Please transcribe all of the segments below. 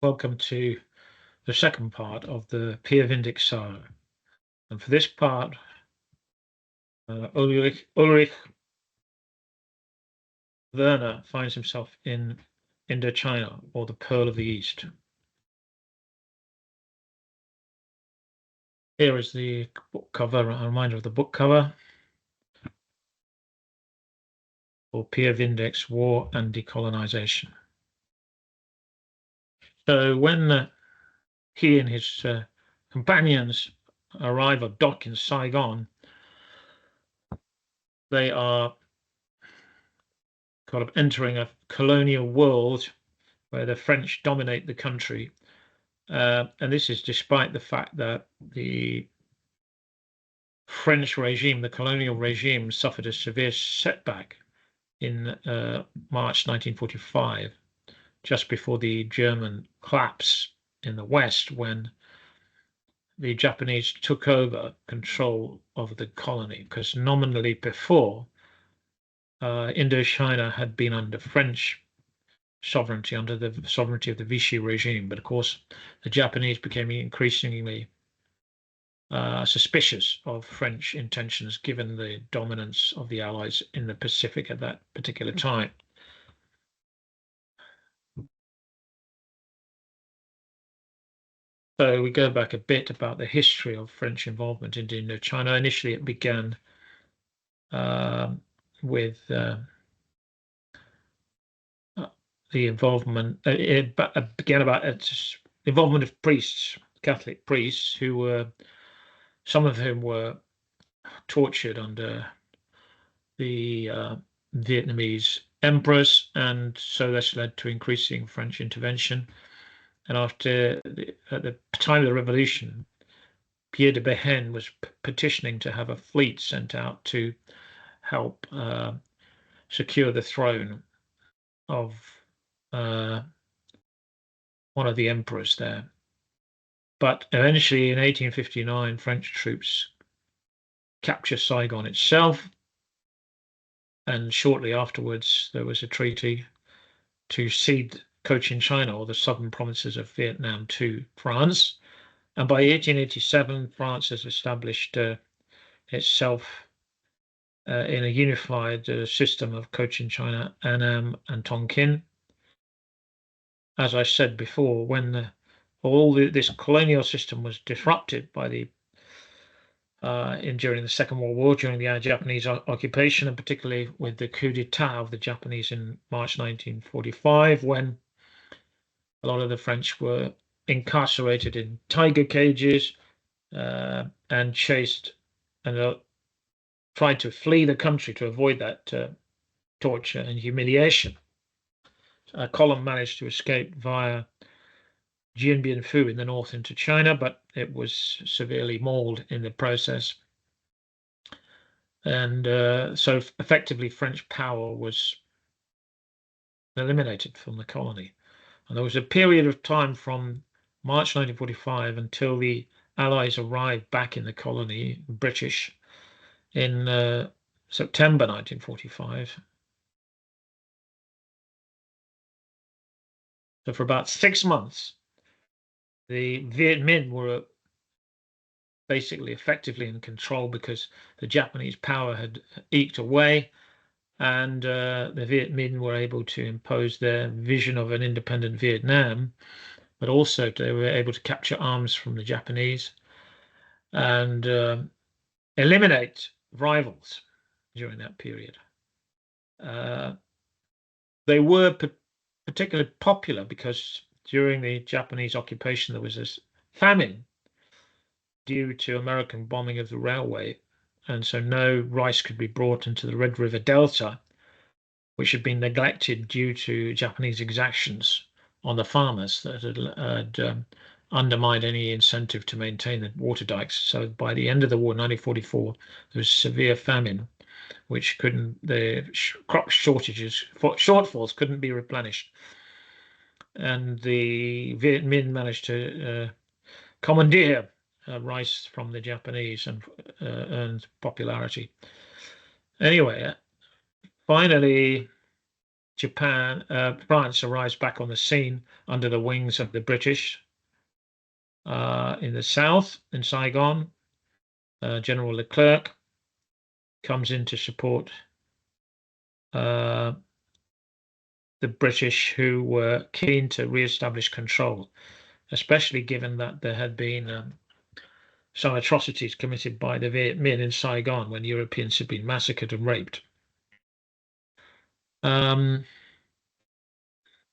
Welcome to the second part of the PiaVindex saga. And for this part, Ulrich Werner finds himself in Indochina, or the Pearl of the East. Here is the book cover, a reminder of the book cover for PiaVindex War and Decolonization. So when he and his companions arrive or dock in Saigon, they are kind of entering a colonial world where the French dominate the country. And this is despite the fact that the French regime, the colonial regime, suffered a severe setback in March 1945, just before the German collapse in the West, when the Japanese took over control of the colony, because nominally before, Indochina had been under French sovereignty, under the sovereignty of the Vichy regime. But of course, the Japanese became increasingly suspicious of French intentions, given the dominance of the Allies in the Pacific at that particular time. So we go back a bit about the history of French involvement in Indochina. Initially, it began with the involvement. It began about its involvement of priests, Catholic priests, who were, some of whom were tortured under the Vietnamese emperors, and so this led to increasing French intervention. And at the time of the revolution, Pierre de Béhaine was petitioning to have a fleet sent out to help secure the throne of one of the emperors there. But eventually, in 1859, French troops capture Saigon itself, and shortly afterwards, there was a treaty to cede Cochin China, or the southern provinces of Vietnam, to France. And by 1887, France has established itself in a unified system of Cochin China, Annam, and Tonkin. As I said before, when this colonial system was disrupted by during the Second World War, during the Japanese occupation, and particularly with the coup d'etat of the Japanese in March 1945, when a lot of the French were incarcerated in tiger cages and chased and tried to flee the country to avoid that torture and humiliation. A column managed to escape via Dien Bien Phu in the north into China, but it was severely mauled in the process. And so effectively, French power was eliminated from the colony. And there was a period of time from March 1945 until the Allies arrived back in the colony, British, in September 1945. So for about 6 months, the Viet Minh were basically effectively in control because the Japanese power had eked away, and the Viet Minh were able to impose their vision of an independent Vietnam, but also they were able to capture arms from the Japanese and eliminate rivals during that period. They were particularly popular because during the Japanese occupation there was this famine due to American bombing of the railway, and so no rice could be brought into the Red River Delta, which had been neglected due to Japanese exactions on the farmers that had undermined any incentive to maintain the water dikes. So by the end of the war, 1944, there was severe famine, which the crop shortfalls couldn't be replenished. And the Viet Minh managed to commandeer rice from the Japanese and earned popularity. Anyway, finally, France arrives back on the scene under the wings of the British in the south, in Saigon. General Leclerc comes in to support the British, who were keen to re-establish control, especially given that there had been some atrocities committed by the Viet Minh in Saigon when Europeans had been massacred and raped.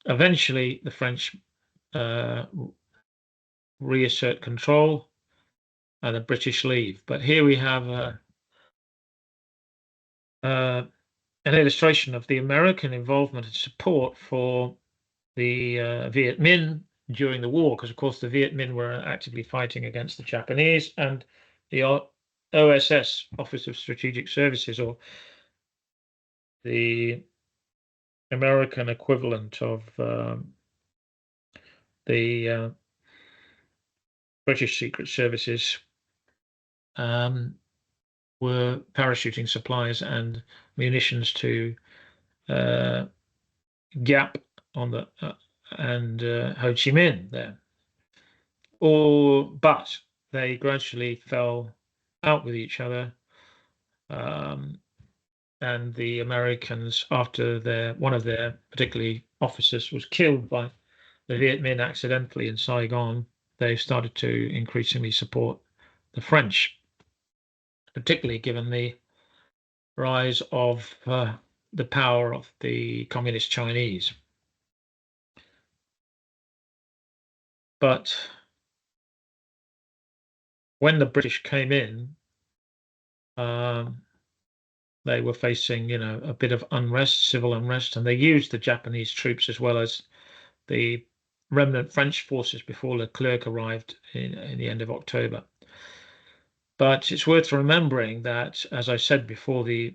Eventually, the French reassert control and the British leave. But here we have an illustration of the American involvement and support for the Viet Minh during the war, because of course the Viet Minh were actively fighting against the Japanese, and the OSS, Office of Strategic Services, or the American equivalent of the British Secret Services, were parachuting supplies and munitions to Gap on the and Ho Chi Minh there. But they gradually fell out with each other, and the Americans, after one of their particularly officers was killed by the Viet Minh accidentally in Saigon, they started to increasingly support the French, particularly given the rise of the power of the Communist Chinese. But when the British came in, they were facing, a bit of unrest, civil unrest, and they used the Japanese troops as well as the remnant French forces before Leclerc arrived in the end of October. But it's worth remembering that, as I said before, the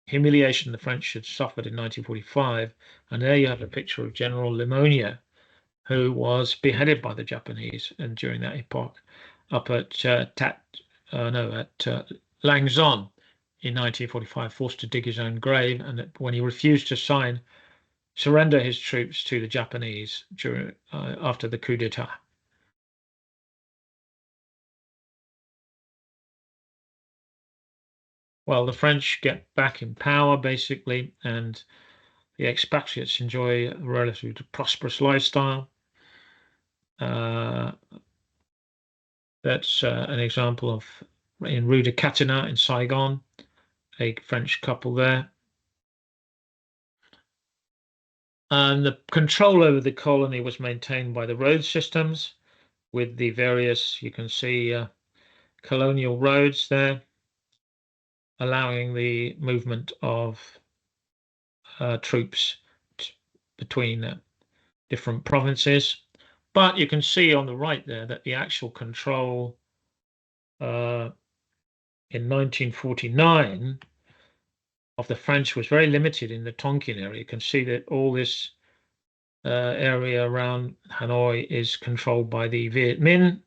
humiliation the French had suffered in 1945, and there you have a picture of General Lemonnier, who was beheaded by the Japanese, and during that epoch, up at Langzon in 1945, forced to dig his own grave, and when he refused to surrender his troops to the Japanese after the coup d'etat. Well, the French get back in power, basically, and the expatriates enjoy a relatively prosperous lifestyle. That's an example of in Rue de Catinat in Saigon, a French couple there. And the control over the colony was maintained by the road systems with the various, you can see, colonial roads there, allowing the movement of troops between different provinces. But you can see on the right there that the actual control in 1949 of the French was very limited in the Tonkin area. You can see that all this area around Hanoi is controlled by the Viet Minh,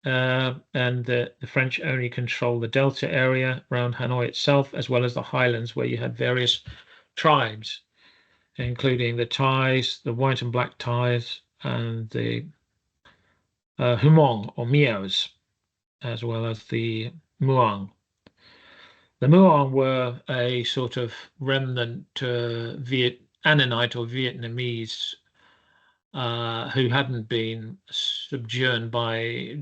and the French only control the Delta area around Hanoi itself, as well as the highlands, where you had various tribes, including the Thais, the white and black Thais, and the Hmong or Miaos, as well as the Muang. The Muang were a sort of remnant Annanite or Vietnamese who hadn't been subjugated by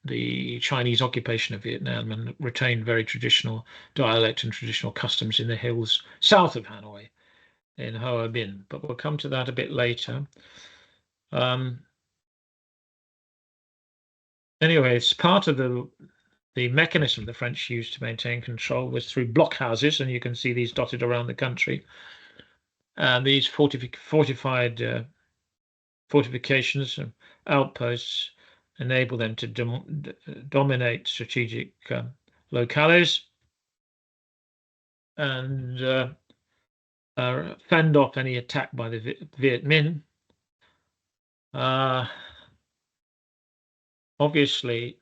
the Chinese occupation of Vietnam and retained very traditional dialect and traditional customs in the hills south of Hanoi in Hoa Binh. But we'll come to that a bit later. Anyway, it's part of the mechanism the French used to maintain control was through blockhouses, and you can see these dotted around the country. And these fortified fortifications and outposts enable them to dominate strategic locales and fend off any attack by the Viet Minh. Obviously,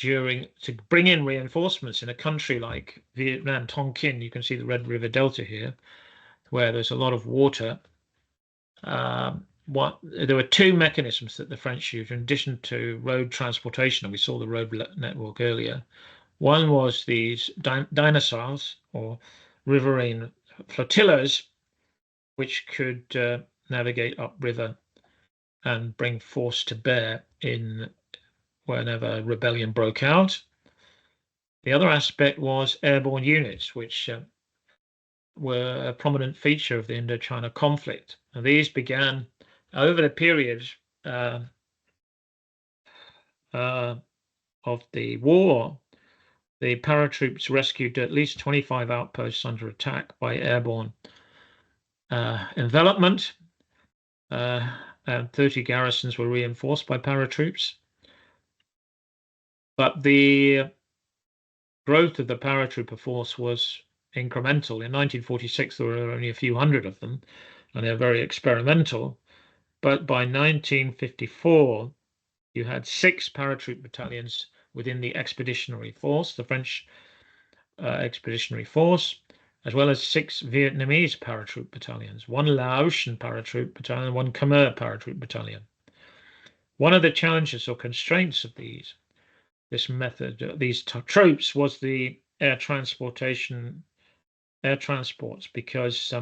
to bring in reinforcements in a country like Vietnam, Tonkin. You can see the Red River Delta here, where there's a lot of water. There were two mechanisms that the French used in addition to road transportation, and we saw the road network earlier. One was these dinosaurs or riverine flotillas, which could navigate upriver and bring force to bear in whenever rebellion broke out. The other aspect was airborne units, which were a prominent feature of the Indochina conflict. And these began over the period of the war. The paratroops rescued at least 25 outposts under attack by airborne envelopment, and 30 garrisons were reinforced by paratroops. But the growth of the paratrooper force was incremental. In 1946, there were only a few hundred of them, and they're very experimental. But by 1954, you had 6 paratroop battalions within the expeditionary force, the French expeditionary force, as well as 6 Vietnamese paratroop battalions, 1 Laotian paratroop battalion, 1 Khmer paratroop battalion. One of the challenges or constraints of these troops was the air transports, because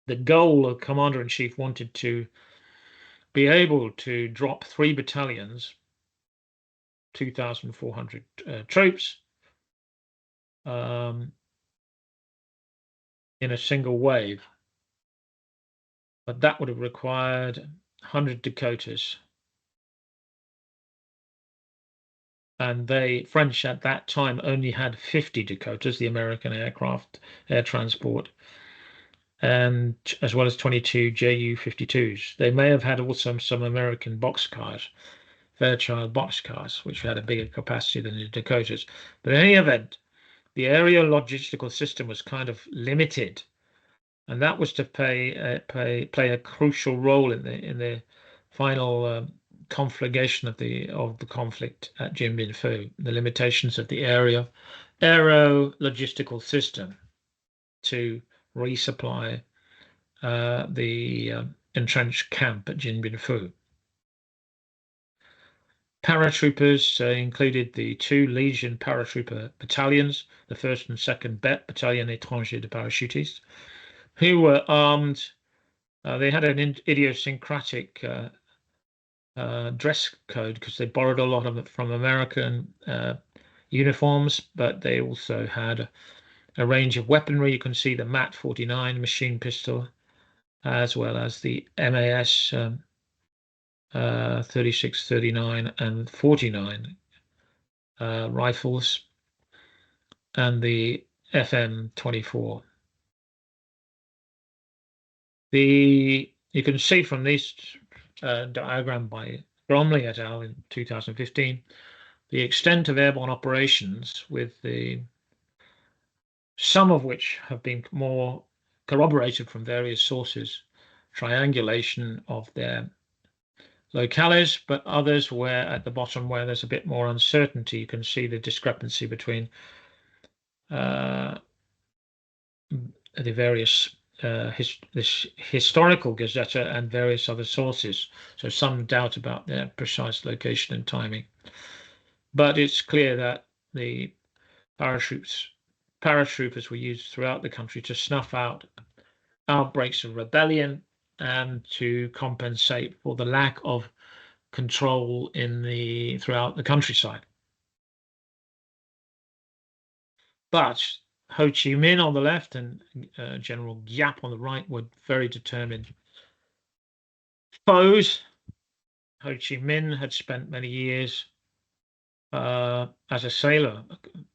the goal of Commander-in-Chief wanted to be able to drop 3 battalions, 2,400 troops, in a single wave. But that would have required 100 Dakotas. And the French at that time only had 50 Dakotas, the American air transport, and as well as 22 Ju-52s. They may have had also some American boxcars, Fairchild boxcars, which had a bigger capacity than the Dakotas. But in any event, the aerial logistical system was kind of limited, and that was to play a crucial role in the final conflagration of the conflict at Dien Bien Phu. The limitations of the aero logistical system to resupply the entrenched camp at Dien Bien Phu. Paratroopers included the 2 Legion paratrooper battalions, the 1st and 2nd BEP, Bataillon Étranger de Parachutistes, who were armed. They had an idiosyncratic dress code because they borrowed a lot of it from American uniforms, but they also had a range of weaponry. You can see the MAT 49 machine pistol, as well as the MAS 36, 39, and 49 rifles, and the FM 24. You can see from this diagram by Bromley et al. In 2015 the extent of airborne operations, with some of which have been more corroborated from various sources, triangulation of their locales, but others where at the bottom where there's a bit more uncertainty, you can see the discrepancy between the various this historical Gazzetta and various other sources. So some doubt about their precise location and timing. But it's clear that the paratroopers were used throughout the country to snuff out outbreaks of rebellion and to compensate for the lack of control throughout the countryside. But Ho Chi Minh on the left and General Giap on the right were very determined foes. Ho Chi Minh had spent many years as a sailor,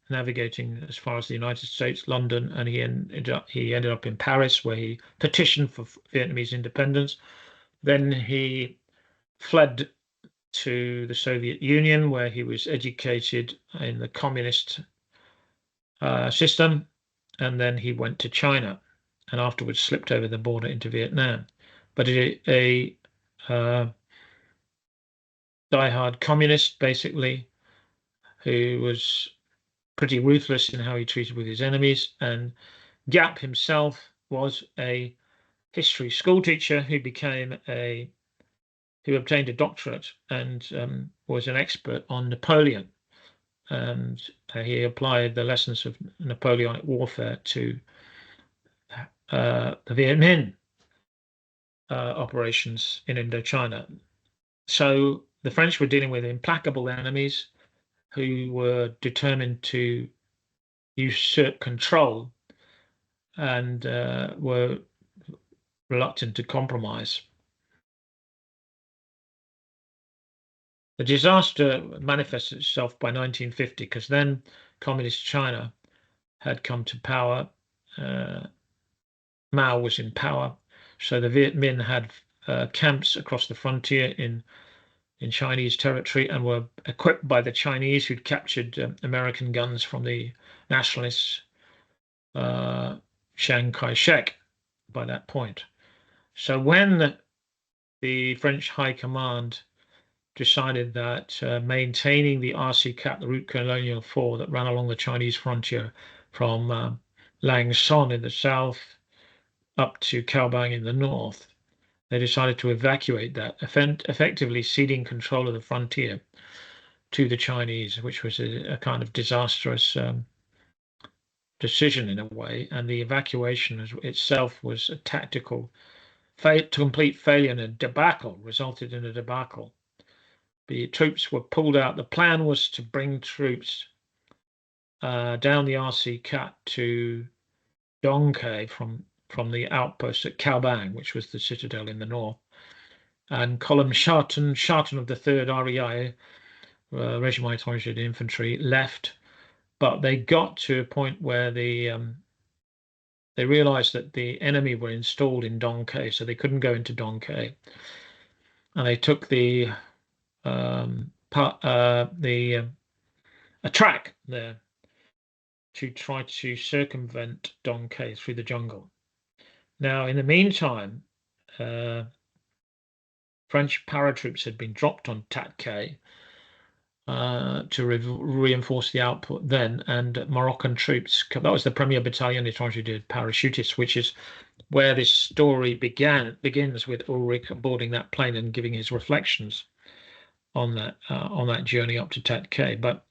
navigating as far as the United States, London, and he ended up in Paris, where he petitioned for Vietnamese independence. Then he fled to the Soviet Union, where he was educated in the communist system, and then he went to China, and afterwards slipped over the border into Vietnam. But a diehard communist, basically, who was pretty ruthless in how he treated with his enemies, and Giap himself was a history school teacher who obtained a doctorate and was an expert on Napoleon, and he applied the lessons of Napoleonic warfare to the Viet Minh operations in Indochina. So the French were dealing with implacable enemies who were determined to usurp control and were reluctant to compromise. The disaster manifested itself by 1950 because then Communist China had come to power. Mao was in power, so the Viet Minh had camps across the frontier in Chinese territory and were equipped by the Chinese who'd captured American guns from the nationalists, Chiang Kai-shek, by that point. So when the French High Command decided that maintaining the RC cap, the route colonial 4 that ran along the Chinese frontier from Lang Son in the south up to Caobang in the north, they decided to evacuate that, effectively ceding control of the frontier to the Chinese, which was a kind of disastrous decision in a way. And the evacuation itself was a tactical complete failure and a debacle, resulted in a debacle. The troops were pulled out. The plan was to bring troops down the RC Cat to Dong Khe from the outpost at Caobang, which was the citadel in the north, and column Sharton of the 3rd REI, Regiment Étranger d'Infanterie, left, but they got to a point where they realized that the enemy were installed in Dong Khe, so they couldn't go into Dong Khe, and they took a track there to try to circumvent Dong Khe through the jungle. Now, in the meantime, French paratroops had been dropped on Tat Khe to reinforce the output then, and Moroccan troops, that was the Premier Battalion Étranger de Parachutists, which is where this story begins with Ulrich boarding that plane and giving his reflections on that journey up to Tat Khe. But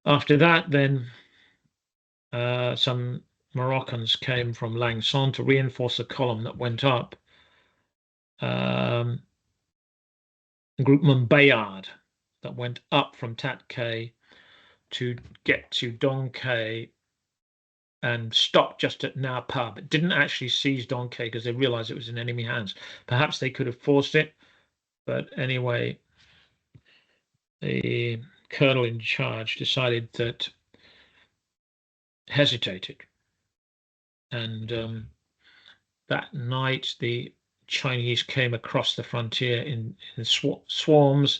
after that, then some Moroccans came from Lang Son to reinforce a column that went up. Groupement Bayard that went up from Tat Khe to get to Dong Khe and stopped just at Na Pa, but didn't actually seize Dong Khe because they realized it was in enemy hands. Perhaps they could have forced it, but anyway, the colonel in charge decided that hesitated, and that night the Chinese came across the frontier in swarms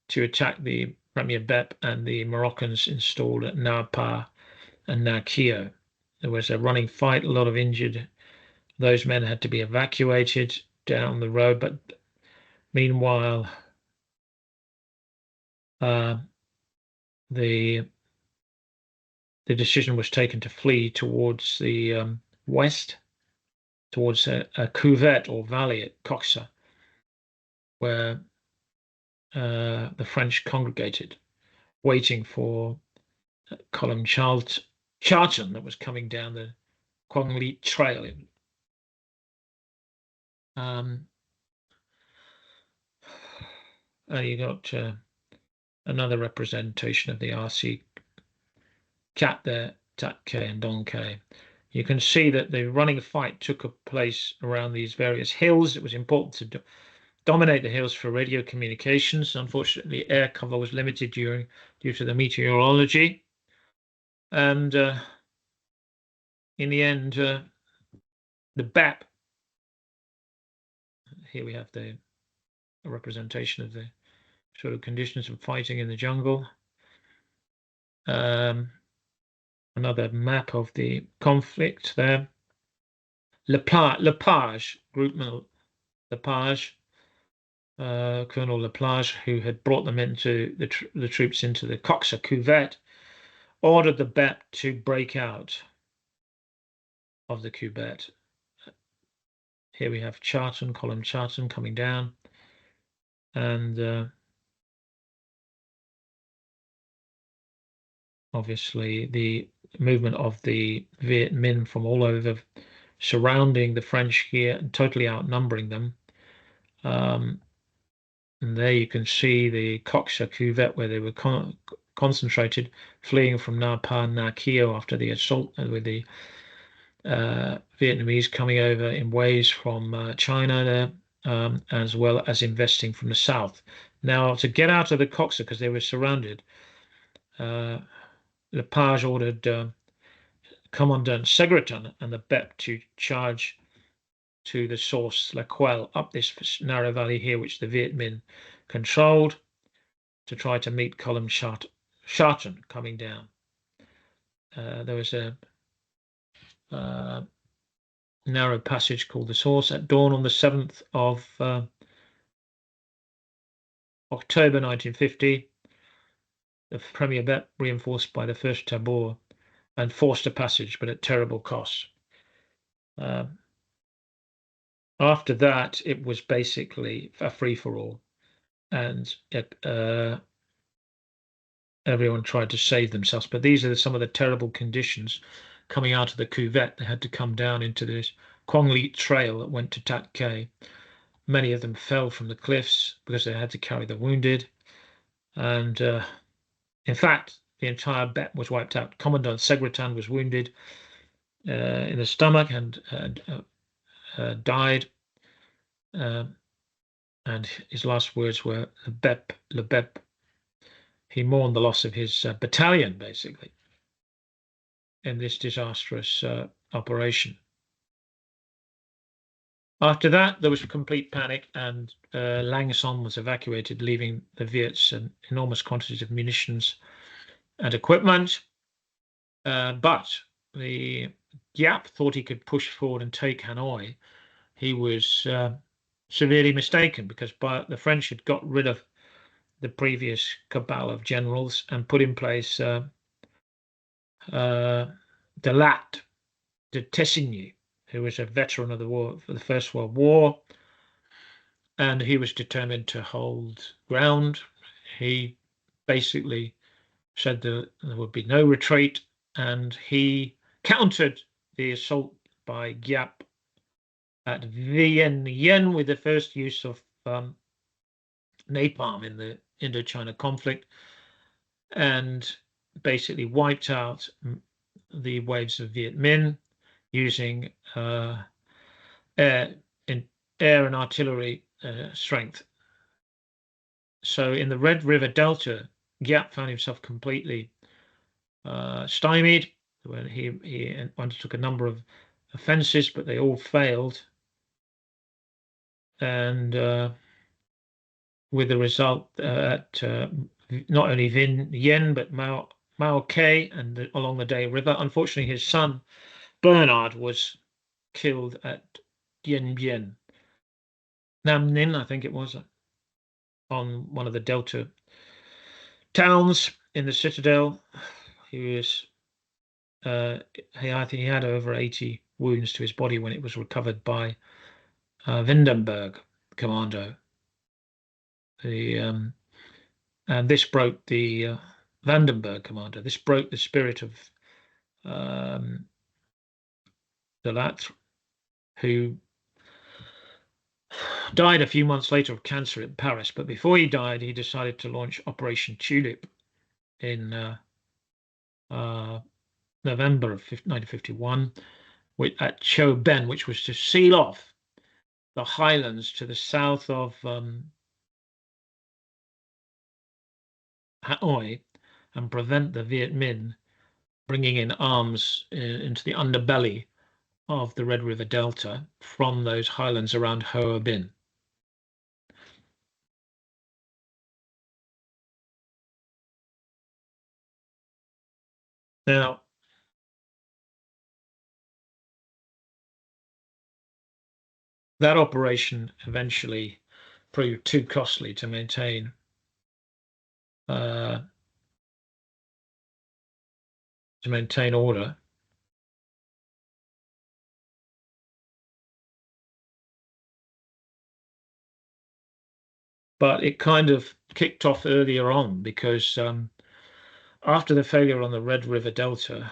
to attack the Premier Bep and the Moroccans installed at Na Pa and Na Kio. There was a running fight, a lot of injured. Those men had to be evacuated down the road, but meanwhile, the decision was taken to flee towards the west, towards a cuvette or valley at Coxa, where the French congregated, waiting for column Charlton that was coming down the Quang Li Trail. And you got another representation of the RC Cat there, Tat Khe and Dong Khe. You can see that the running fight took place around these various hills. It was important to dominate the hills for radio communications. Unfortunately, air cover was limited due to the meteorology. And in the end, the BAP, here we have a representation of the sort of conditions of fighting in the jungle. Another map of the conflict there. Lepage, Groupement Lepage, Colonel Laplage, who had brought them into the troops into the Coxer cuvette, ordered the BEP to break out of the cuvette. Here we have Charton, column Charton coming down, and obviously the movement of the Viet Minh from all over, surrounding the French here and totally outnumbering them. And there you can see the Coxer cuvette where they were concentrated, fleeing from Napa and Na Kio after the assault with the Vietnamese coming over in waves from China there, as well as investing from the south. Now, to get out of the Coxer, because they were surrounded, Lepage ordered Commandant Segreton and the BEP to charge to the source La Quelle up this narrow valley here, which the Viet Minh controlled, to try to meet column Charton coming down. There was a narrow passage called the Source at dawn on the 7th of October 1950. The Premier BEP, reinforced by the 1st Tabor, and forced a passage, but at terrible cost. After that, it was basically a free-for-all, and everyone tried to save themselves. But these are some of the terrible conditions coming out of the cuvette. They had to come down into this Quang Ly trail that went to Tat Kay. Many of them fell from the cliffs because they had to carry the wounded. And in fact, the entire BEP was wiped out. Commandant Segretan was wounded in the stomach and died. And his last words were, Le BEP. He mourned the loss of his battalion, basically, in this disastrous operation. After that, there was a complete panic, and Lang Son was evacuated, leaving the Viets enormous quantities of munitions and equipment. But the Giap thought he could push forward and take Hanoi. He was severely mistaken, because the French had got rid of the previous cabal of generals and put in place Delat de Tessigny, who was a veteran of the war for the First World War, and he was determined to hold ground. He basically said that there would be no retreat, and he countered the assault by Giap at Vientiane with the first use of napalm in the Indochina conflict, and basically wiped out the waves of Viet Minh using air and artillery strength. So in the Red River Delta, Giap found himself completely stymied when he undertook a number of offences, but they all failed. And with the result at not only Vientiane, but Mao Kay and along the Day River. Unfortunately, his son, Bernard, was killed at Dien Bien. Nam Ninh, I think it was, on one of the Delta towns in the citadel. He was, I think he had over 80 wounds to his body when it was recovered by Windenberg commando. And this broke the Vandenberg commander. This broke the spirit of Delat, who died a few months later of cancer in Paris. But before he died, he decided to launch Operation Tulip in November of 1951 at Cho Ben, which was to seal off the highlands to the south of Hanoi and prevent the Viet Minh bringing in arms into the underbelly of the Red River Delta from those highlands around Ho Chi Minh. Now, that operation eventually proved too costly to maintain order. But it kind of kicked off earlier on because after the failure on the Red River Delta,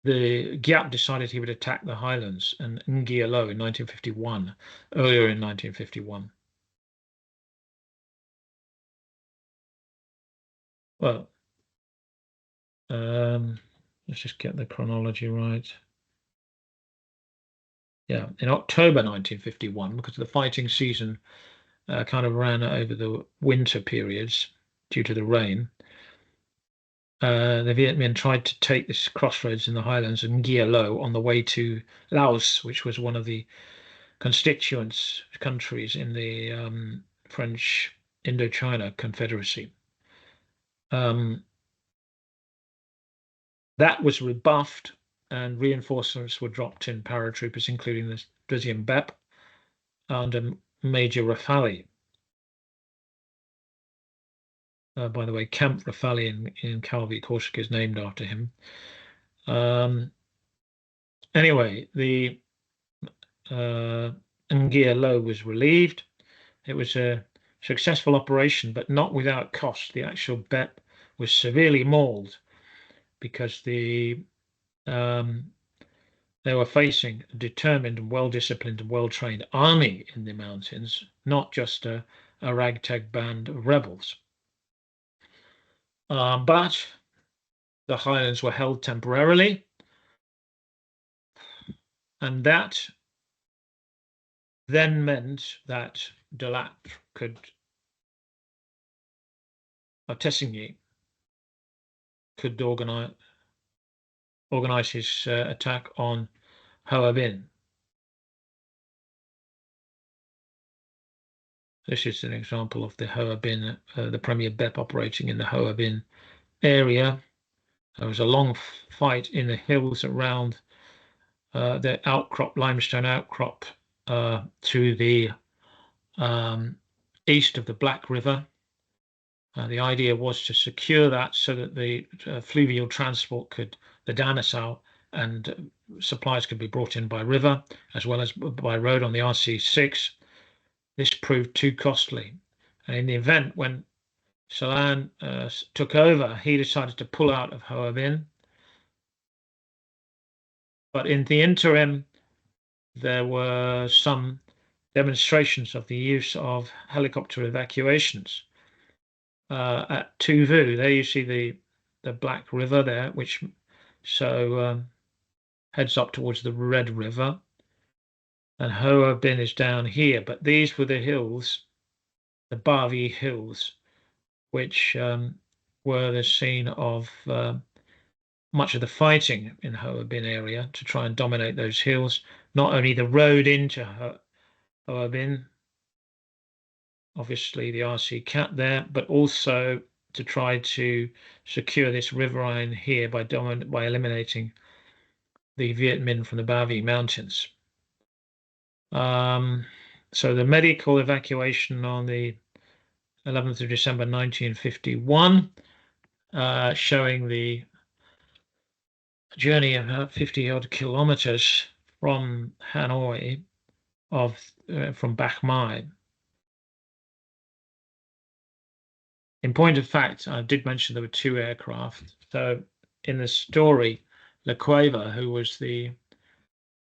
the Giap decided he would attack the highlands and Ngia Lo in 1951, earlier in 1951. Well, let's just get the chronology right. Yeah, in October 1951, because the fighting season kind of ran over the winter periods due to the rain. The Viet Minh tried to take this crossroads in the highlands of Gia Lo on the way to Laos, which was one of the constituent countries in the French Indochina Confederacy. That was rebuffed, and reinforcements were dropped in paratroopers, including the Division BEP under Major Rafali. By the way, Camp Rafali in Calvi, Corsica is named after him. Anyway, the Ngia Lo was relieved. It was a successful operation, but not without cost. The actual BEP was severely mauled because they were facing a determined and well-disciplined and well-trained army in the mountains, not just a ragtag band of rebels. But the highlands were held temporarily, and that then meant that Delattre Tessigny could organize his attack on Hoa Binh. This is an example of the Hoa Binh, the Premier BEP operating in the Hoa Binh area. There was a long fight in the hills around the outcrop, limestone outcrop, to the east of the Black River. The idea was to secure that so that the fluvial transport the Danasau and supplies could be brought in by river as well as by road on the RC6. This proved too costly. And in the event when Salan took over, he decided to pull out of Hoa Binh. But in the interim, there were some demonstrations of the use of helicopter evacuations at Tu Vu. There you see the Black River there, which heads up towards the Red River, and Hoa Binh is down here. But these were the hills, the Bavi Hills, which were the scene of much of the fighting in Hoa Binh area to try and dominate those hills. Not only the road into Hoa Binh, obviously the RC Cat there, but also to try to secure this riverine here by eliminating the Viet Minh from the Bavi Mountains. So the medical evacuation on the 11th of December 1951, showing the journey of about 50-odd kilometers from Hanoi from Bac Mai. In point of fact, I did mention there were two aircraft. So in the story, Le Cueva, who was the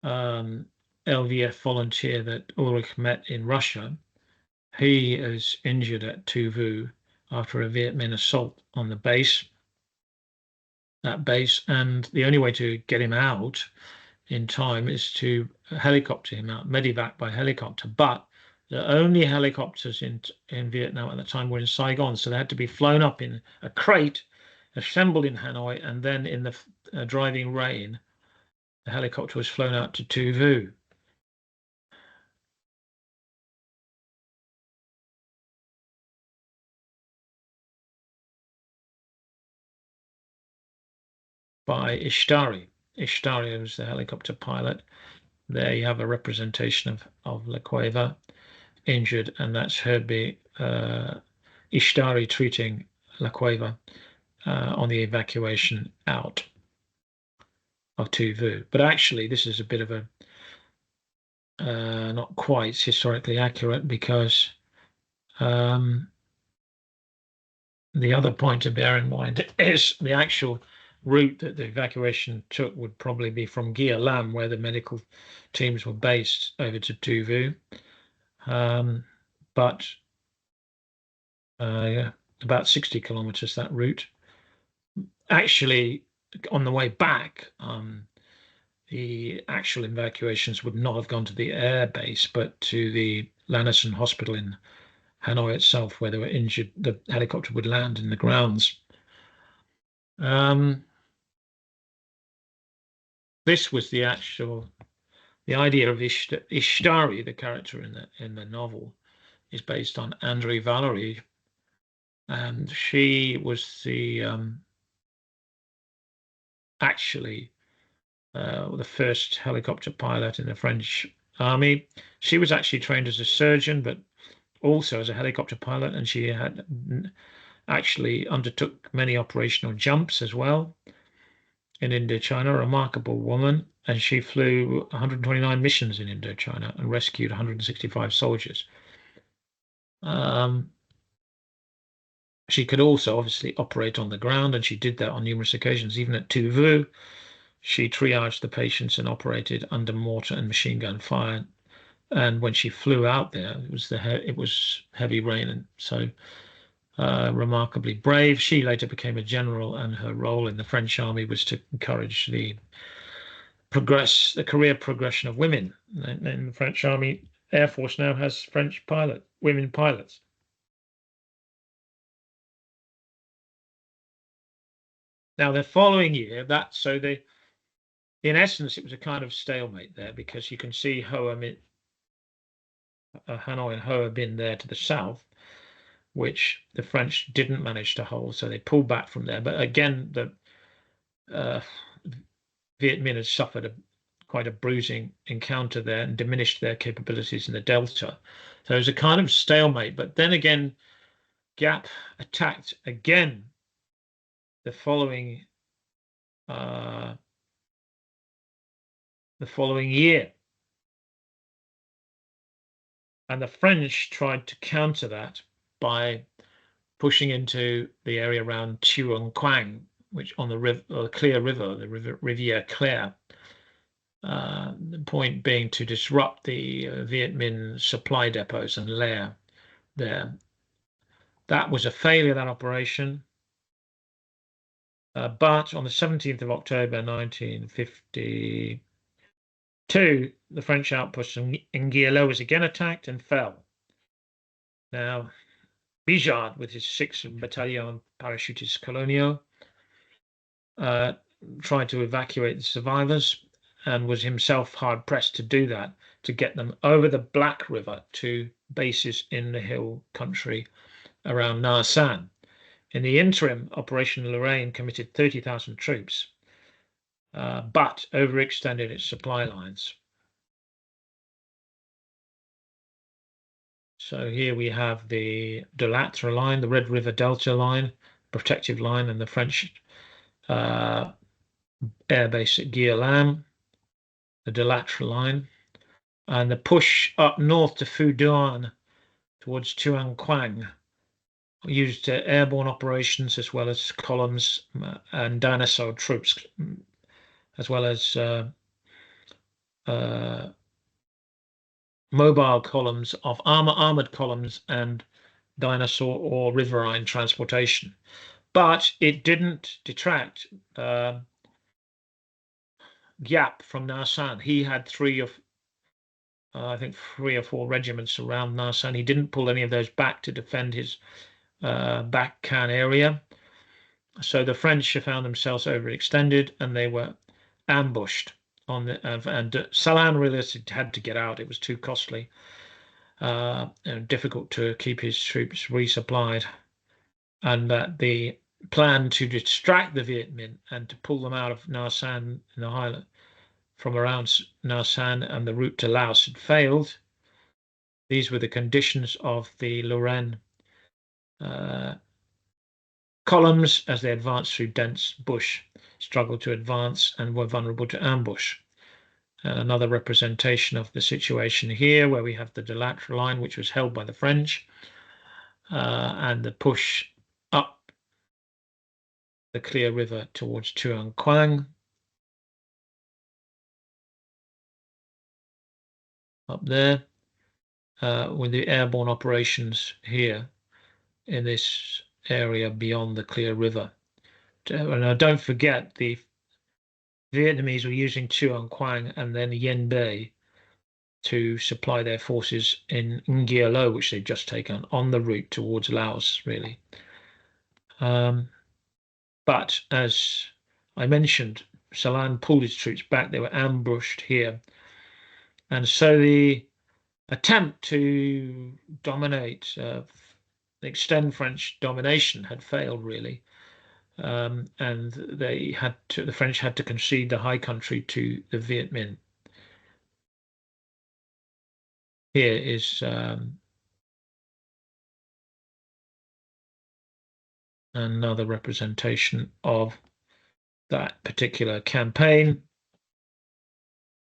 LVF volunteer that Ulrich met in Russia, he is injured at Tu Vu after a Viet Minh assault on that base, and the only way to get him out in time is to helicopter him out, medevac by helicopter. But the only helicopters in Vietnam at the time were in Saigon, so they had to be flown up in a crate, assembled in Hanoi, and then in the driving rain, the helicopter was flown out to Tu Vu. By Ishtari. Ishtari was the helicopter pilot. there you have a representation of La Cueva injured, and that's Herbie Ishtari treating La Cueva on the evacuation out of Tuvu. But actually, this is a bit of a not quite historically accurate, because the other point to bear in mind is the actual route that the evacuation took would probably be from Gia-Lam, where the medical teams were based, over to Tuvu. But yeah, about 60 kilometers, that route. Actually, on the way back, the actual evacuations would not have gone to the air base, but to the Lanison Hospital in Hanoi itself, where they were injured. The helicopter would land in the grounds. This was the idea of Ishtari, the character in the novel, is based on Andrei Valery, and she was actually the first helicopter pilot in the French army. She was actually trained as a surgeon, but also as a helicopter pilot, and she had actually undertook many operational jumps as well in Indochina. A remarkable woman, and she flew 129 missions in Indochina and rescued 165 soldiers. She could also obviously operate on the ground, and she did that on numerous occasions. Even at Tuvu, she triaged the patients and operated under mortar and machine gun fire. And when she flew out there, it was heavy rain, and so remarkably brave. She later became a general, and her role in the French army was to encourage the career progression of women. And the French Army Air Force now has French women pilots. Now, the following year, in essence, it was a kind of stalemate there, because you can see Hanoi and Hoa Binh there to the south, which the French didn't manage to hold, so they pulled back from there. But again, the Viet Minh had suffered quite a bruising encounter there and diminished their capabilities in the Delta. So it was a kind of stalemate. But then again, Giap attacked again the following year, and the French tried to counter that by pushing into the area around Chuang Quang, which on the Clear River, the Rivière Claire. The point being to disrupt the Viet Minh supply depots and lair there. That was a failure, that operation. But on the 17th of October 1952, the French outpost in Nguyen was again attacked and fell. Now, Bijard, with his 6th Battalion Parachutistes Coloniaux, tried to evacuate the survivors, and was himself hard-pressed to do that, to get them over the Black River to bases in the hill country around Nha San. In the interim, Operation Lorraine committed 30,000 troops, but overextended its supply lines. So here we have the De Latre line, the Red River Delta line, protective line, and the French air base at Gia-Lam, the De Latre line, and the push up north to Phu Duan towards Chuang Quang used airborne operations, as well as columns and dinosaur troops, as well as mobile columns of armored columns and dinosaur or riverine transportation. But it didn't detract Giap from Nha San. He had I think 3 or 4 regiments around Nha San. He didn't pull any of those back to defend his back Can area. So the French found themselves overextended, and they were ambushed and Salan really had to get out. It was too costly and difficult to keep his troops resupplied, and that the plan to distract the Viet Minh and to pull them out of Nha San in the highland from around Narsan and the route to Laos had failed. These were the conditions of the Lorraine columns as they advanced through dense bush, struggled to advance, and were vulnerable to ambush. And another representation of the situation here, where we have the Delattre line, which was held by the French, and the push up the Clear River towards Tuan Quang. Up there, with the airborne operations here in this area beyond the Clear River. And don't forget, the Vietnamese were using Tuan Quang and then Yen Bay to supply their forces in Ngia Lo, which they'd just taken, on the route towards Laos, really. But as I mentioned, Salan pulled his troops back. They were ambushed here. And so the attempt to dominate, extend French domination had failed, really. And the French had to concede the high country to the Viet Minh. Here is another representation of that particular campaign.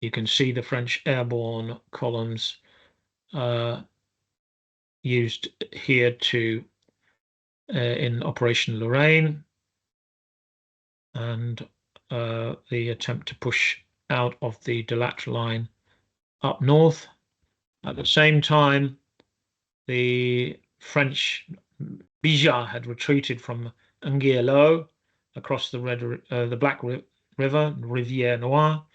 You can see the French airborne columns used here to in Operation Lorraine, and the attempt to push out of the Delattre line up north. At the same time, the French Bijard had retreated from Ngia Lo across the Black River, Rivière Noire,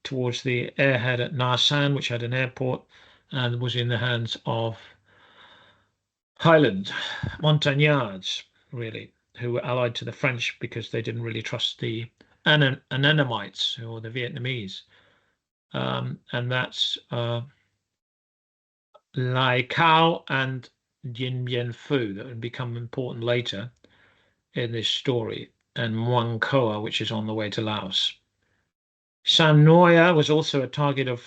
towards the airhead at Narsan, which had an airport and was in the hands of Highland montagnards, really, who were allied to the French because they didn't really trust the Annamites or the Vietnamese. And that's Lai Cao and Dien Bien Phu that would become important later in this story, and Muang Koa, which is on the way to Laos. Sam Noya was also a target of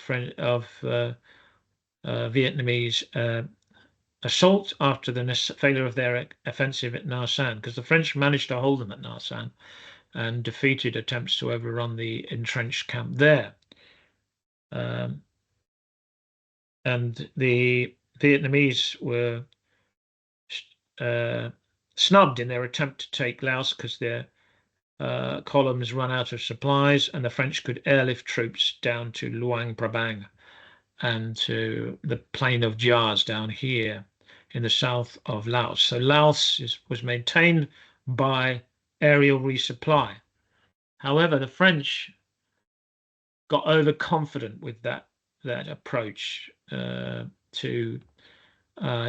Vietnamese assault after the failure of their offensive at Nha San, because the French managed to hold them at Nha San and defeated attempts to overrun the entrenched camp there. And the Vietnamese were snubbed in their attempt to take Laos because their columns ran out of supplies, and the French could airlift troops down to Luang Prabang and to the plain of Jars down here in the south of Laos. So Laos was maintained by aerial resupply. However, the French got overconfident with that approach to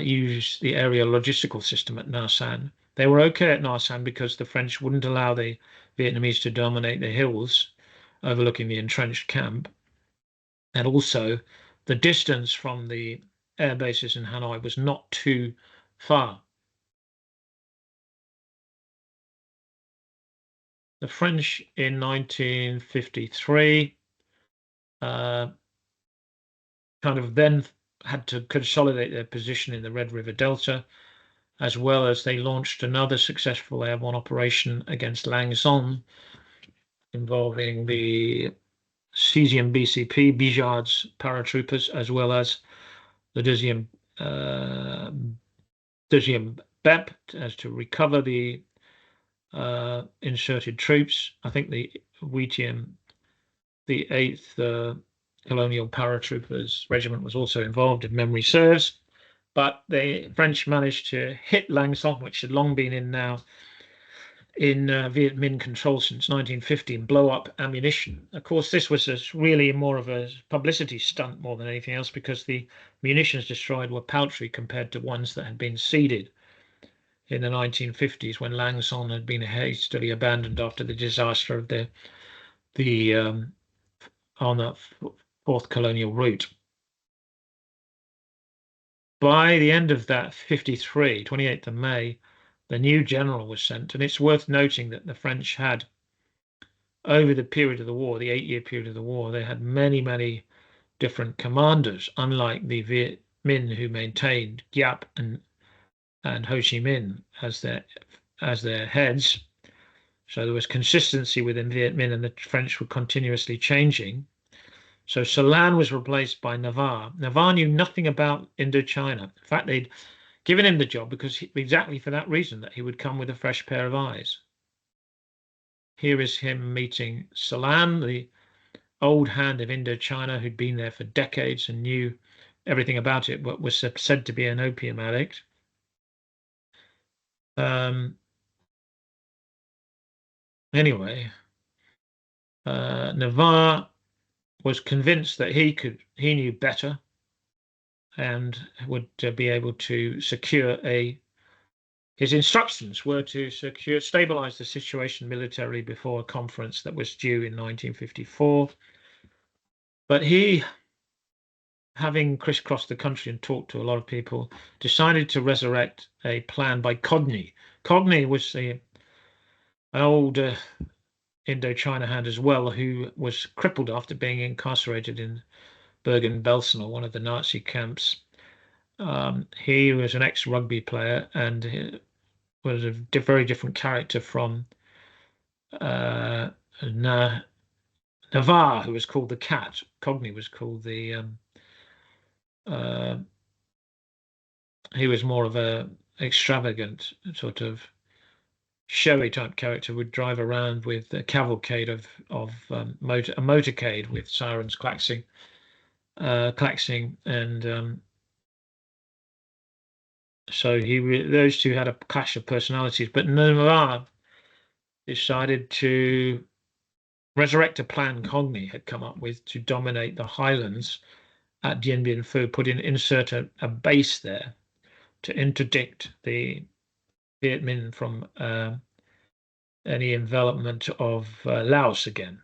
use the aerial logistical system at Nha San. They were okay at Nha San because the French wouldn't allow the Vietnamese to dominate the hills overlooking the entrenched camp. And also, the distance from the air bases in Hanoi was not too far. The French in 1953 kind of then had to consolidate their position in the Red River Delta, as well as they launched another successful airborne operation against Lang Son, involving the cesium BCP, Bijard's paratroopers, as well as the deuxième BEP, as to recover the inserted troops. I think the Wheatium, the 8th Colonial Paratroopers Regiment, was also involved, if memory serves. But the French managed to hit Lang Son, which had long been in Viet Minh control since 1950, and blow up ammunition. Of course, this was really more of a publicity stunt more than anything else, because the munitions destroyed were paltry compared to ones that had been seeded in the 1950s, when Lang Son had been hastily abandoned after the disaster of on the 4th colonial route. By the end of that 53, 28th of May, the new general was sent, and it's worth noting that the French had over the period of the war, the 8-year period of the war, they had many, many different commanders, unlike the Viet Minh, who maintained Giap and Ho Chi Minh as their heads. So there was consistency within Viet Minh, and the French were continuously changing. So Salan was replaced by Navarre. Navarre knew nothing about Indochina. In fact, they'd given him the job because exactly for that reason, that he would come with a fresh pair of eyes. Here is him meeting Salan, the old hand of Indochina, who'd been there for decades and knew everything about it, but was said to be an opium addict. Anyway, Navarre was convinced that he knew better and would be able to secure his instructions were to stabilize the situation militarily before a conference that was due in 1954. But he, having crisscrossed the country and talked to a lot of people, decided to resurrect a plan by Cogni. Cogni was an old Indochina hand as well, who was crippled after being incarcerated in Bergen-Belsen, or one of the Nazi camps. He was an ex-rugby player and he was a very different character from Navarre, who was called the Cat. Cogni was called the he was more of a extravagant sort of showy type character, would drive around with a cavalcade of a motorcade with sirens claxing, and so those two had a clash of personalities. But Navarre decided to resurrect a plan Cogni had come up with to dominate the highlands at Dien Bien Phu, insert a base there to interdict the Viet Minh from any envelopment of Laos again.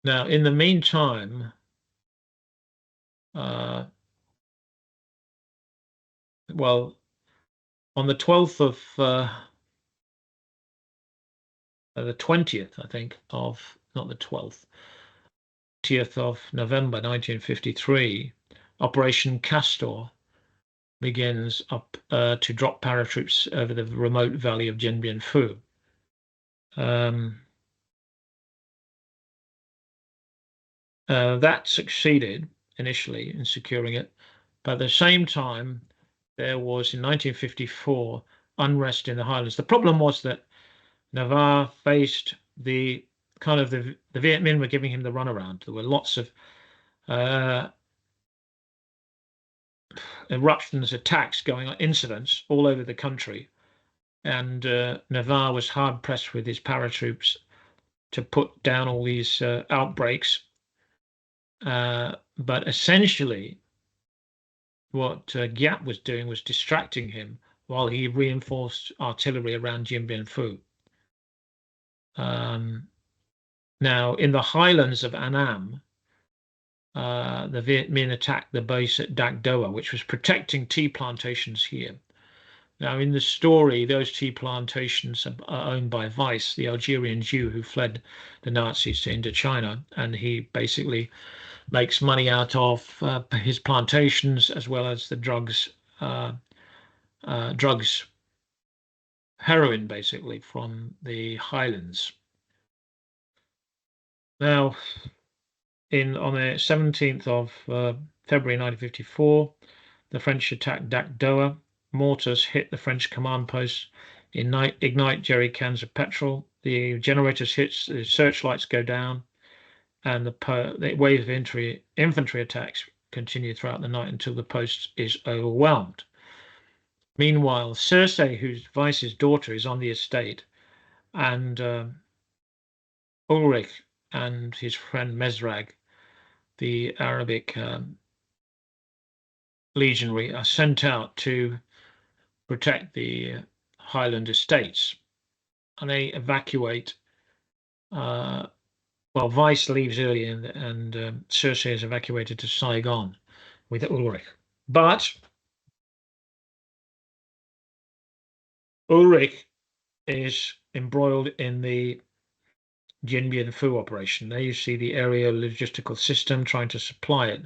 Now, in the meantime, well, on the 12th of the 20th, I think, of not the 12th, 20th of November 1953, Operation Castor begins up to drop paratroops over the remote valley of Dien Bien Phu. That succeeded initially in securing it, but at the same time, there was in 1954 unrest in the highlands. The problem was that Navarre faced the Viet Minh were giving him the runaround. There were lots of eruptions, attacks going on, incidents all over the country, and Navarre was hard pressed with his paratroops to put down all these outbreaks. But essentially, what Giap was doing was distracting him while he reinforced artillery around Dien Bien Phu. Now, in the highlands of Annam, the Viet Minh attacked the base at Dak Doa, which was protecting tea plantations here. Now, in the story, those tea plantations are owned by Weiss, the Algerian Jew who fled the Nazis to Indochina, and he basically makes money out of his plantations as well as the drugs, heroin basically from the highlands. Now, on the 17th of February 1954, the French attacked Dak Doa. Mortars hit the French command posts, ignite jerry cans of petrol. The generators hit, the searchlights go down, and the wave of infantry attacks continue throughout the night until the post is overwhelmed. Meanwhile, Circe, who's Weiss's daughter, is on the estate, and Ulrich and his friend Mesrag, the Arabic legionary, are sent out to protect the Highland estates, and they evacuate. Well, Weiss leaves early, and Circe is evacuated to Saigon with Ulrich. But Ulrich is embroiled in the Dien Bien Phu operation. There you see the aerial logistical system trying to supply it,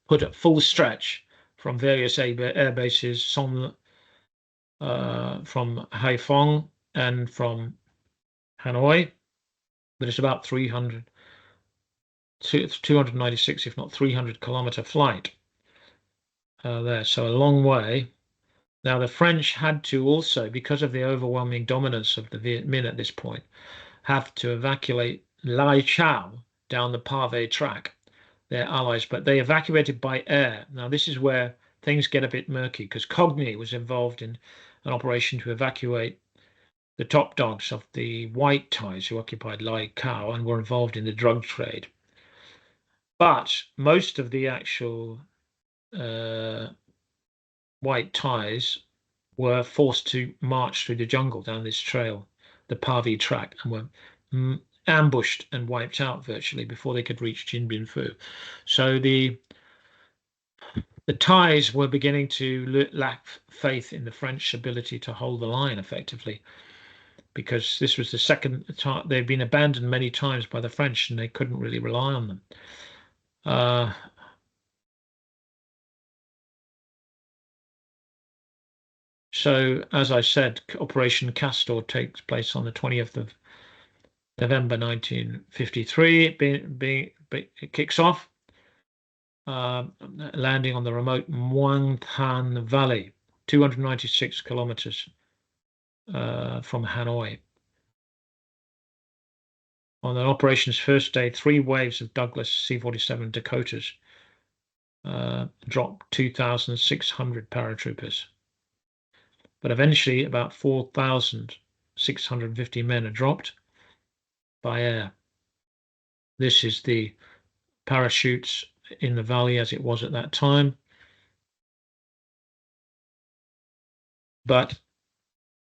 put at full stretch from various air bases, from Haiphong and from Hanoi, but it's about 296, if not 300-kilometer flight there. So a long way. Now the French had to also, because of the overwhelming dominance of the Viet Minh at this point, have to evacuate Lai Chau down the PiaVindex track, their allies, but they evacuated by air. Now this is where things get a bit murky because Cogni was involved in an operation to evacuate the top dogs of the white Thais who occupied Lai Chau and were involved in the drug trade. But most of the actual white Thais were forced to march through the jungle down this trail, the PiaVindex track, and were ambushed and wiped out virtually before they could reach Dien Bien Phu. So the Thais were beginning to lack faith in the French ability to hold the line effectively, because this was the second time they've been abandoned many times by the French, and they couldn't really rely on them. So, as I said, Operation Castor takes place on the 20th of November 1953. It kicks off, landing on the remote Muang Thanh Valley, 296 kilometers from Hanoi. On the operation's first day, 3 waves of Douglas C-47 Dakotas dropped 2,600 paratroopers. But eventually, about 4,650 men are dropped by air. This is the parachutes in the valley as it was at that time. But,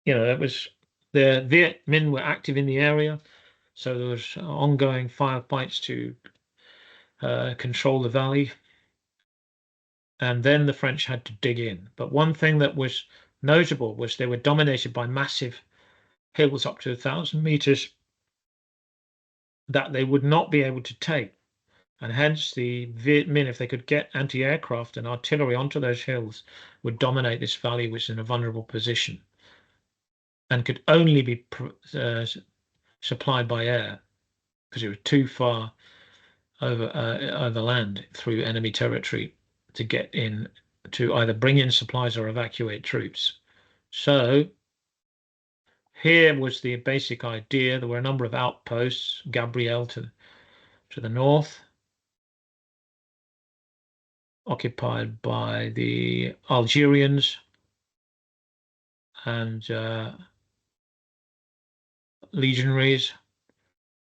it was the Viet Minh were active in the area, so there was ongoing firefights to control the valley. And then the French had to dig in. But one thing that was notable was they were dominated by massive hills up to 1,000 meters that they would not be able to take. And hence the Viet Minh, if they could get anti-aircraft and artillery onto those hills, would dominate this valley, which is in a vulnerable position and could only be supplied by air because it was too far over land through enemy territory to get in to either bring in supplies or evacuate troops. So here was the basic idea. There were a number of outposts, Gabriel to the north, occupied by the Algerians and legionaries.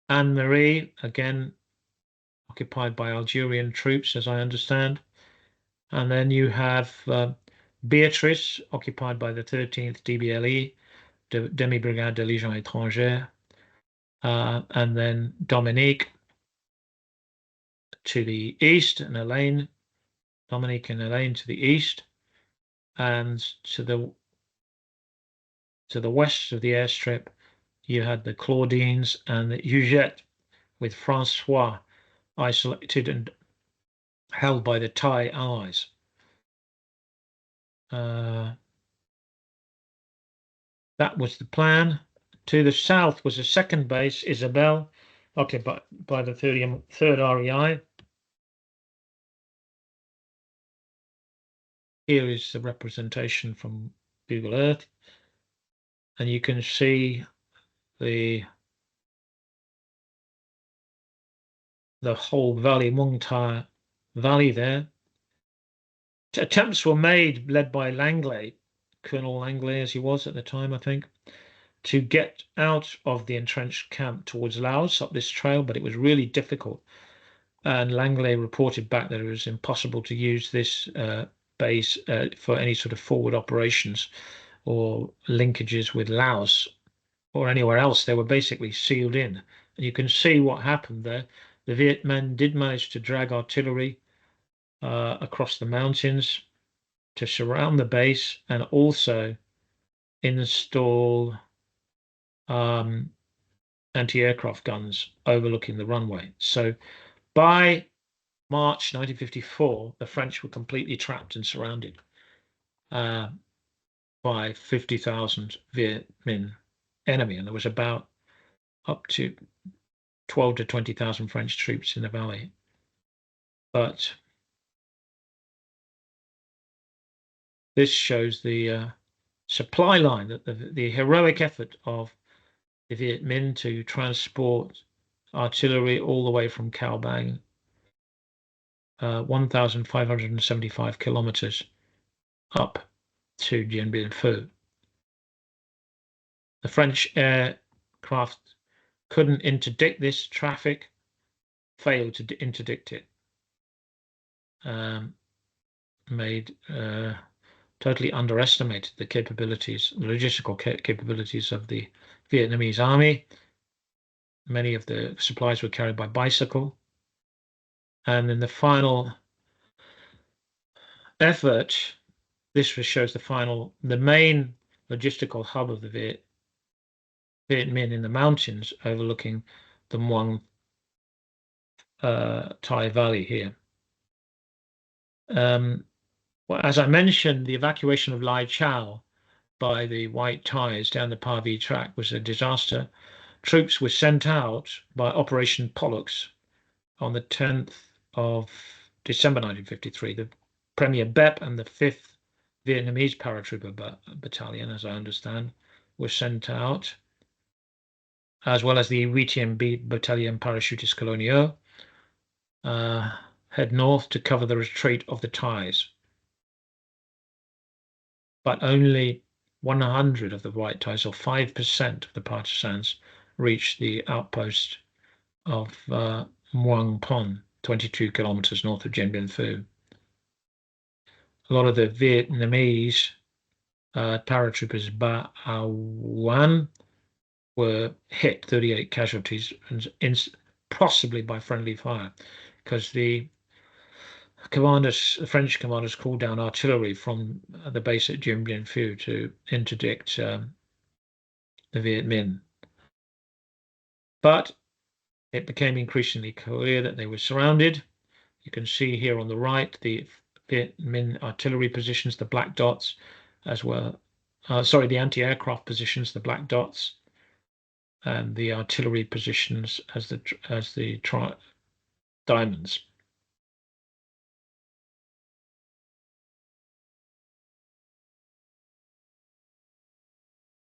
Anne-Marie, again, occupied by Algerian troops, as I understand. And then you have Beatrice, occupied by the 13th DBLE, Demi-Brigade de Légion Étrangère, and then Dominique to the east, and Dominique and Elaine to the east, and to the west of the airstrip, you had the Claudines and the Huguette, with Francois isolated and held by the Thai allies. That was the plan. To the south was a second base, Isabelle, occupied by the 3rd REI. Here is the representation from Google Earth, and you can see the whole valley, Muang Thai Valley there. Attempts were made, led by Langley, Colonel Langley as he was at the time, I think, to get out of the entrenched camp towards Laos up this trail, but it was really difficult. And Langley reported back that it was impossible to use this base for any sort of forward operations or linkages with Laos or anywhere else. They were basically sealed in. And you can see what happened there. The Viet Minh did manage to drag artillery across the mountains to surround the base and also install anti-aircraft guns overlooking the runway. So by March 1954, the French were completely trapped and surrounded by 50,000 Viet Minh enemy, and there was about up to 12 to 20,000 French troops in the valley. But this shows the supply line, that the heroic effort of the Viet Minh to transport artillery all the way from Cao Bang, 1,575 kilometers up to Dien Bien Phu. The French aircraft couldn't interdict this traffic, failed to interdict it, totally underestimated the capabilities, the logistical capabilities of the Vietnamese army. Many of the supplies were carried by bicycle. And in the final effort, this shows the main logistical hub of the Viet Minh in the mountains overlooking the Muang Thai Valley here. Well, as I mentioned, the evacuation of Lai Chau by the White Thais down the PiaVindex track was a disaster. Troops were sent out by Operation Pollux on the 10th of December 1953. The Premier Bep and the 5th Vietnamese Paratrooper Battalion, as I understand, were sent out, as well as the 8e Battalion Parachutiste Coloniaux, head north to cover the retreat of the Thais. But only 100 of the White Thais, or 5% of the partisans, reached the outpost of Muang Pon, 22 kilometers north of Dien Bien Phu. A lot of the Vietnamese paratroopers Ba Wan were hit, 38 casualties, possibly by friendly fire, because the French commanders called down artillery from the base at Dien Bien Phu to interdict the Viet Minh. But it became increasingly clear that they were surrounded. You can see here on the right the Viet Minh artillery positions, the black dots, as well. The anti-aircraft positions, the black dots, and the artillery positions as the diamonds.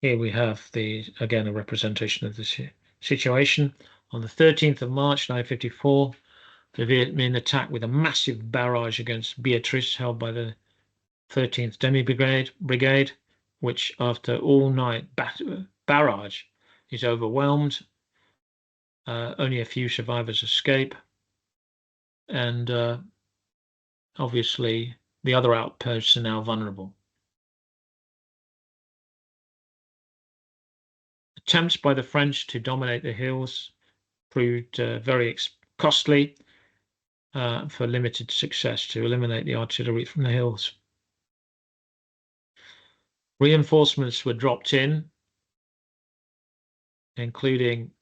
Here we have again a representation of the situation. On the 13th of March 1954, the Viet Minh attacked with a massive barrage against Beatrice, held by the 13th Demi Brigade, which after all night barrage is overwhelmed. Only a few survivors escape, and obviously the other outposts are now vulnerable. Attempts by the French to dominate the hills proved very costly, for limited success to eliminate the artillery from the hills. Reinforcements were dropped in, including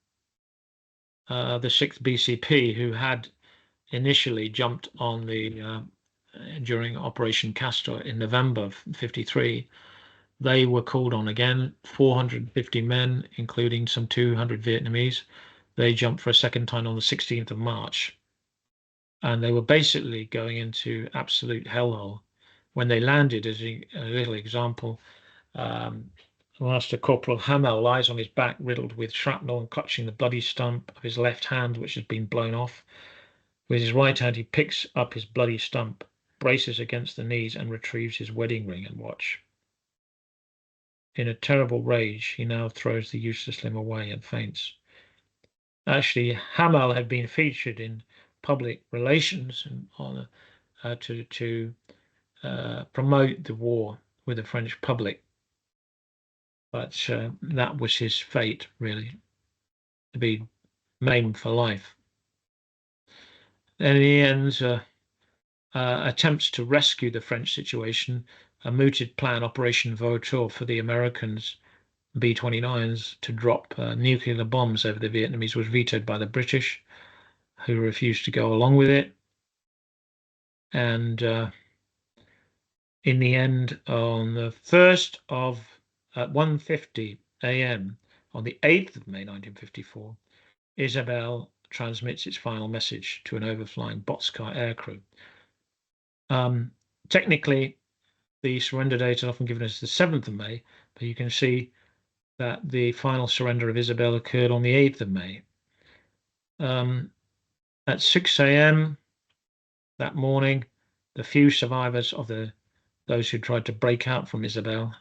the 6th BCP, who had initially jumped on during Operation Castor in November of 53. They were called on again, 450 men, including some 200 Vietnamese. They jumped for a second time on the 16th of March. And they were basically going into absolute hellhole. When they landed, as a little example, Master Corporal Hamel lies on his back, riddled with shrapnel and clutching the bloody stump of his left hand, which has been blown off. With his right hand, he picks up his bloody stump, braces against the knees, and retrieves his wedding ring and watch. In a terrible rage, he now throws the useless limb away and faints. Actually, Hamel had been featured in public relations to promote the war with the French public. But that was his fate, really, to be maimed for life. And in the end, attempts to rescue the French situation a mooted plan, Operation Vautour, for the Americans B-29s to drop nuclear bombs over the Vietnamese was vetoed by the British, who refused to go along with it. And in the end, on the 1st of at 1:50 a.m. on the 8th of May 1954, Isabel transmits its final message to an overflying Botscar aircrew. Technically, the surrender date is often given as the 7th of May, but you can see that the final surrender of Isabel occurred on the 8th of May. At 6 a.m. that morning, the few survivors of those who tried to break out from Isabel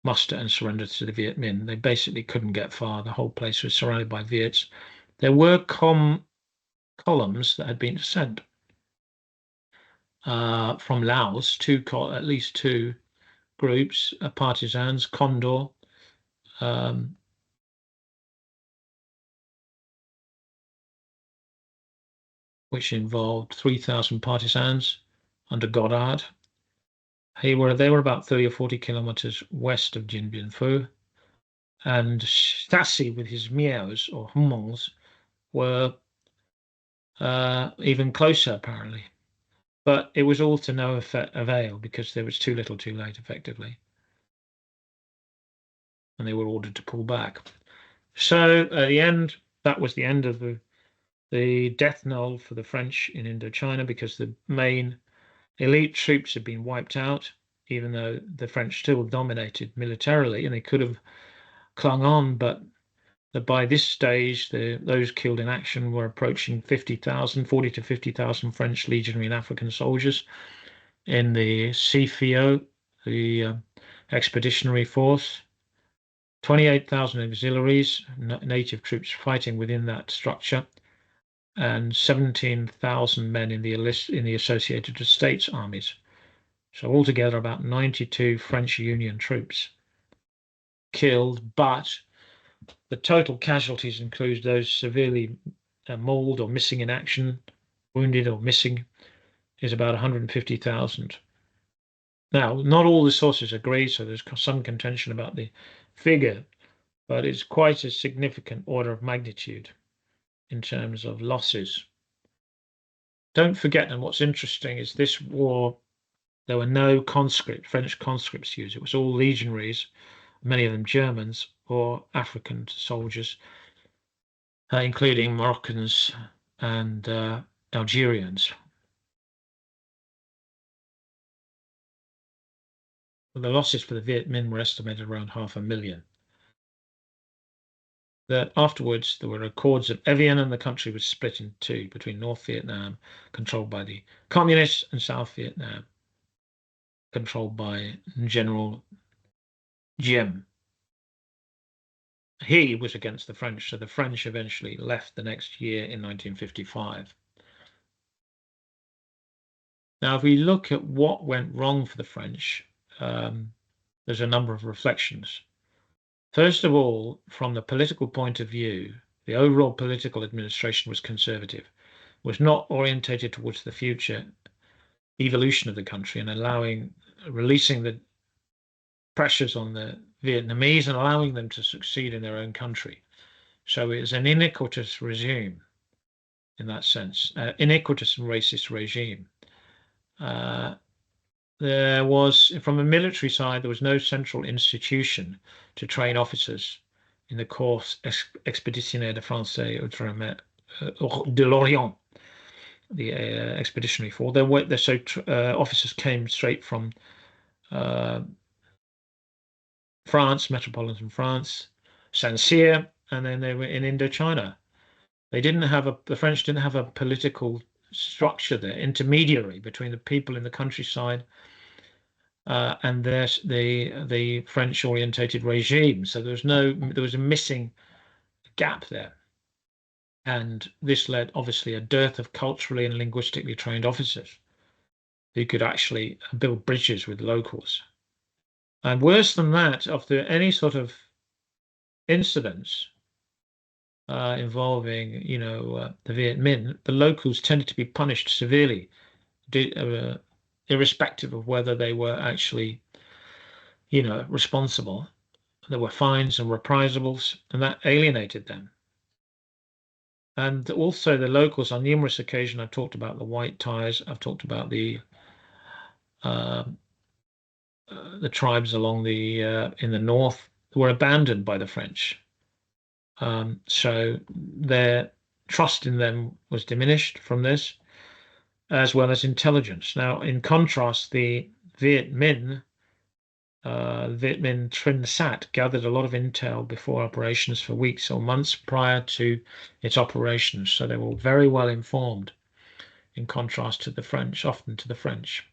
mustered and surrendered to the Viet Minh. They basically couldn't get far. The whole place was surrounded by Viets. There were columns that had been sent from Laos, at least two groups, partisans, Condor, which involved 3,000 partisans under Goddard. They were about 30 or 40 kilometers west of Dien Bien Phu, and Stassi with his miaos or Hmongs were even closer apparently. But it was all to no avail because there was too little too late effectively. And they were ordered to pull back. So at the end, that was the end of the death knell for the French in Indochina, because the main elite troops had been wiped out, even though the French still dominated militarily, and they could have clung on, but by this stage, those killed in action were approaching 50,000, 40 to 50,000 French legionary and African soldiers in the CFO, the expeditionary force, 28,000 auxiliaries, native troops fighting within that structure, and 17,000 men in the Associated States armies. So altogether about 92 French Union troops killed, but the total casualties include those severely mauled or missing in action, wounded or missing, is about 150,000. Now, not all the sources agree, so there's some contention about the figure, but it's quite a significant order of magnitude in terms of losses. Don't forget, and what's interesting is this war, there were no French conscripts used. It was all legionaries, many of them Germans or African soldiers, including Moroccans and Algerians. The losses for the Viet Minh were estimated around 500,000. That afterwards there were accords of Evian, and the country was split in two between North Vietnam, controlled by the communists, and South Vietnam, controlled by General Diem. He was against the French, so the French eventually left the next year in 1955. Now, if we look at what went wrong for the French, there's a number of reflections. First of all, from the political point of view, the overall political administration was conservative, was not orientated towards the future evolution of the country and releasing the pressures on the Vietnamese and allowing them to succeed in their own country. So it was an iniquitous regime in that sense, iniquitous and racist regime. There was, from a military side, there was no central institution to train officers in the Corps Expéditionnaire de Français Outre-mer de l'Orient, the expeditionary force. Officers came straight from France, metropolitan France, Saint-Cyr, and then they were in Indochina. The French didn't have a political structure there, intermediary between the people in the countryside and the French orientated regime. So there was a missing gap there. And this led obviously a dearth of culturally and linguistically trained officers who could actually build bridges with locals. And worse than that, after any sort of incidents involving, the Viet Minh, the locals tended to be punished severely. irrespective of whether they were actually, responsible. There were fines and reprisables, and that alienated them. And also the locals, on numerous occasions, I've talked about the white ties. I've talked about uh, the tribes along the in the north were abandoned by the French. So their trust in them was diminished from this, as well as intelligence. Now, in contrast, the Viet Minh, Viet Minh Trinh Sat, gathered a lot of intel before operations for weeks or months prior to its operations. So they were very well informed, in contrast to the French, often to the French.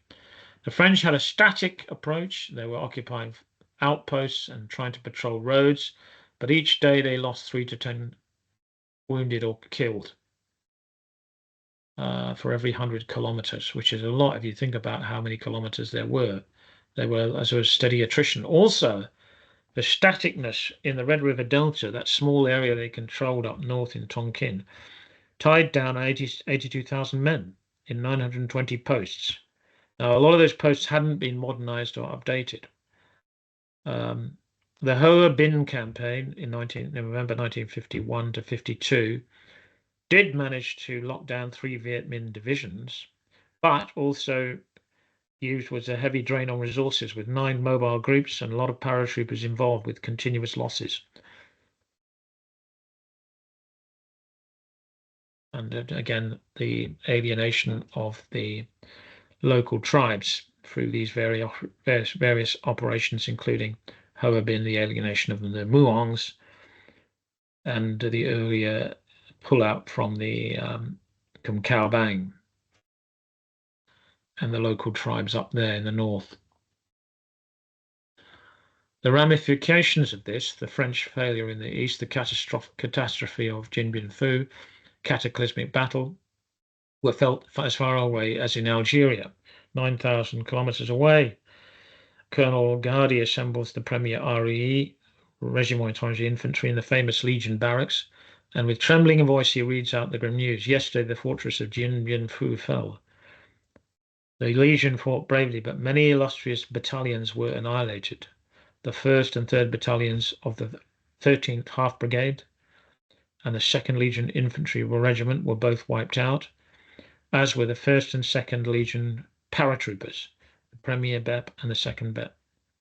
The French had a static approach. They were occupying outposts and trying to patrol roads, but each day they lost 3 to 10 wounded or killed for every 100 kilometers, which is a lot if you think about how many kilometers there were. They were as a steady attrition. Also, the staticness in the Red River Delta, that small area they controlled up north in Tonkin, tied down 82,000 men in 920 posts. Now, a lot of those posts hadn't been modernized or updated. The Hoa Binh campaign in November 1951 to 52 did manage to lock down 3 Viet Minh divisions, but also used was a heavy drain on resources with 9 mobile groups and a lot of paratroopers involved with continuous losses. And again, the alienation of the local tribes through these various operations, including Hoa Binh, the alienation of the Muongs, and the earlier pullout from the from Cao Bang and the local tribes up there in the north. The ramifications of this, the French failure in the east, the catastrophe of Dien Bien Phu, cataclysmic battle, were felt as far away as in Algeria, 9,000 kilometers away. Colonel Gardy assembles the Premier REE, Regiment Étranger Infantry, in the famous Legion barracks, and with trembling voice he reads out the grim news. Yesterday the fortress of Dien Bien Phu fell. The Legion fought bravely, but many illustrious battalions were annihilated. The 1st and 3rd Battalions of the 13th Half Brigade and the 2nd Legion Infantry Regiment were both wiped out, as were the 1st and 2nd Legion paratroopers, the Premier BEP and the 2nd BEP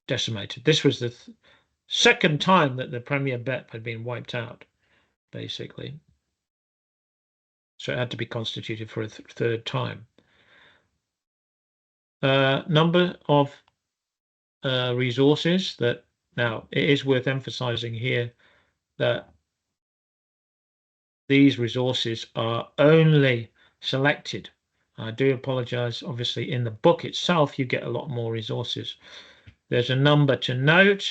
decimated. This was the second time that the Premier BEP had been wiped out, basically. So it had to be constituted for a third time. Number of resources that, now it is worth emphasizing here that these resources are only selected. I do apologize. Obviously, in the book itself, you get a lot more resources. There's a number to note.